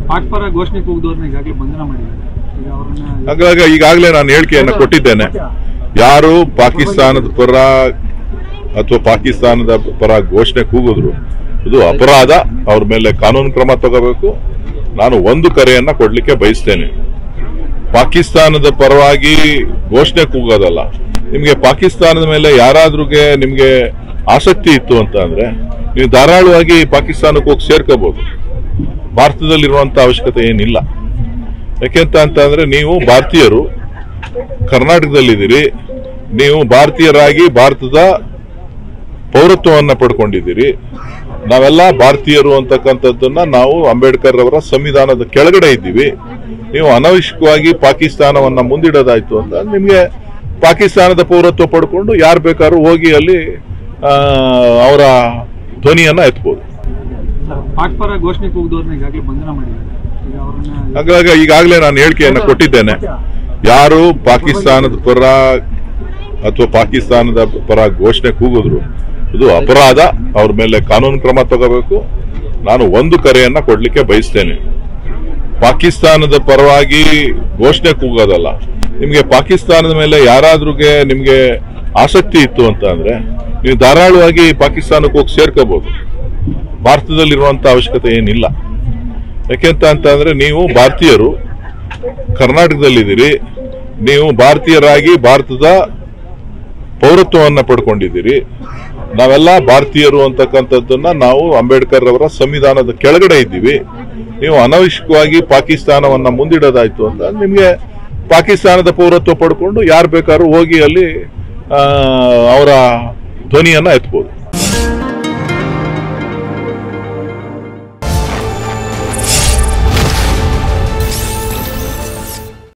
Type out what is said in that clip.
ಪಾಕ್ ಪರ ಘೋಷಣೆ ಕೂಗಿದವ್ರನ್ನ ಈಗಾಗಲೇ ಬಂಧನ ಮಾಡಿದ್ದಾರೆ. ಹಾಗಾಗಿ ಈಗಾಗಲೇ ನಾನು ಹೇಳಿಕೆಯನ್ನು ಕೊಟ್ಟಿದ್ದೇನೆ. ಯಾರು ಪಾಕಿಸ್ತಾನದ ಪರ ಅಥವಾ ಪಾಕಿಸ್ತಾನದ ಪರ ಘೋಷಣೆ ಕೂಗಿದ್ರು ಇದು ಅಪರಾಧ, ಅವ್ರ ಮೇಲೆ ಕಾನೂನು ಕ್ರಮ ತಗೋಬೇಕು. ನಾನು ಒಂದು ಕರೆಯನ್ನ ಕೊಡ್ಲಿಕ್ಕೆ ಬಯಸ್ತೇನೆ. ಪಾಕಿಸ್ತಾನದ ಪರವಾಗಿ ಘೋಷಣೆ ಕೂಗೋದಲ್ಲ. ನಿಮ್ಗೆ ಪಾಕಿಸ್ತಾನದ ಮೇಲೆ ಯಾರಾದ್ರಿಗೆ ನಿಮ್ಗೆ ಆಸಕ್ತಿ ಇತ್ತು ಅಂತ ಅಂದ್ರೆ ನೀವು ಧಾರಾಳವಾಗಿ ಪಾಕಿಸ್ತಾನಕ್ಕೆ ಹೋಗಿ ಸೇರ್ಕೋಬಹುದು. ಭಾರತದಲ್ಲಿರುವಂತ ಅವಶ್ಯಕತೆ ಏನಿಲ್ಲ. ಯಾಕೆಂತ ಅಂತಂದ್ರೆ ನೀವು ಭಾರತೀಯರು, ಕರ್ನಾಟಕದಲ್ಲಿದ್ದೀರಿ, ನೀವು ಭಾರತೀಯರಾಗಿ ಭಾರತದ ಪೌರತ್ವವನ್ನ ಪಡ್ಕೊಂಡಿದ್ದೀರಿ. ನಾವೆಲ್ಲ ಭಾರತೀಯರು ಅಂತಕ್ಕಂಥದ್ದನ್ನ ನಾವು ಅಂಬೇಡ್ಕರ್ ಅವರ ಸಂವಿಧಾನದ ಕೆಳಗಡೆ ಇದ್ದೀವಿ. ನೀವು ಅನವಶ್ಯಕವಾಗಿ ಪಾಕಿಸ್ತಾನವನ್ನ ಮುಂದಿಡೋದಾಯ್ತು ಅಂತ ನಿಮ್ಗೆ ಪಾಕಿಸ್ತಾನದ ಪೌರತ್ವ ಪಡ್ಕೊಂಡು ಯಾರು ಬೇಕಾದ್ರೂ ಹೋಗಿ ಅಲ್ಲಿ ಅವರ ಧ್ವನಿಯನ್ನ ಎತ್ಬೋದು. ಪಾಕ್ ಪರ ಘೋಷಣೆ ಕೂಗಿದವ್ರನ್ನ ಈಗಾಗಲೇ ಬಂಧನ ಮಾಡಿದ್ದಾರೆ. ಹಾಗಾಗಿ ಈಗಾಗಲೇ ನಾನು ಹೇಳಿಕೆಯನ್ನು ಕೊಟ್ಟಿದ್ದೇನೆ. ಯಾರು ಪಾಕಿಸ್ತಾನದ ಪರ ಅಥವಾ ಪಾಕಿಸ್ತಾನದ ಪರ ಘೋಷಣೆ ಕೂಗಿದ್ರು ಇದು ಅಪರಾಧ, ಅವ್ರ ಮೇಲೆ ಕಾನೂನು ಕ್ರಮ ತಗೋಬೇಕು. ನಾನು ಒಂದು ಕರೆಯನ್ನ ಕೊಡ್ಲಿಕ್ಕೆ ಬಯಸ್ತೇನೆ. ಪಾಕಿಸ್ತಾನದ ಪರವಾಗಿ ಘೋಷಣೆ ಕೂಗೋದಲ್ಲ. ನಿಮ್ಗೆ ಪಾಕಿಸ್ತಾನದ ಮೇಲೆ ಯಾರಾದ್ರಿಗೆ ನಿಮ್ಗೆ ಆಸಕ್ತಿ ಇತ್ತು ಅಂತ ಅಂದ್ರೆ ನೀವು ಧಾರಾಳವಾಗಿ ಪಾಕಿಸ್ತಾನಕ್ಕೆ ಹೋಗಿ ಸೇರ್ಕೋಬಹುದು. ಭಾರತದಲ್ಲಿರುವಂತ ಅವಶ್ಯಕತೆ ಏನಿಲ್ಲ. ಯಾಕೆಂತ ಅಂತಂದ್ರೆ ನೀವು ಭಾರತೀಯರು, ಕರ್ನಾಟಕದಲ್ಲಿದ್ದೀರಿ, ನೀವು ಭಾರತೀಯರಾಗಿ ಭಾರತದ ಪೌರತ್ವವನ್ನ ಪಡ್ಕೊಂಡಿದ್ದೀರಿ. ನಾವೆಲ್ಲ ಭಾರತೀಯರು ಅಂತಕ್ಕಂಥದ್ದನ್ನ ನಾವು ಅಂಬೇಡ್ಕರ್ ಅವರ ಸಂವಿಧಾನದ ಕೆಳಗಡೆ ಇದ್ದೀವಿ. ನೀವು ಅನವಶ್ಯಕವಾಗಿ ಪಾಕಿಸ್ತಾನವನ್ನ ಮುಂದಿಡೋದಾಯ್ತು ಅಂತ ನಿಮ್ಗೆ ಪಾಕಿಸ್ತಾನದ ಪೌರತ್ವ ಪಡ್ಕೊಂಡು ಯಾರು ಬೇಕಾದ್ರೂ ಹೋಗಿ ಅಲ್ಲಿ ಅವರ ಧ್ವನಿಯನ್ನ ಎತ್ಬೋದು.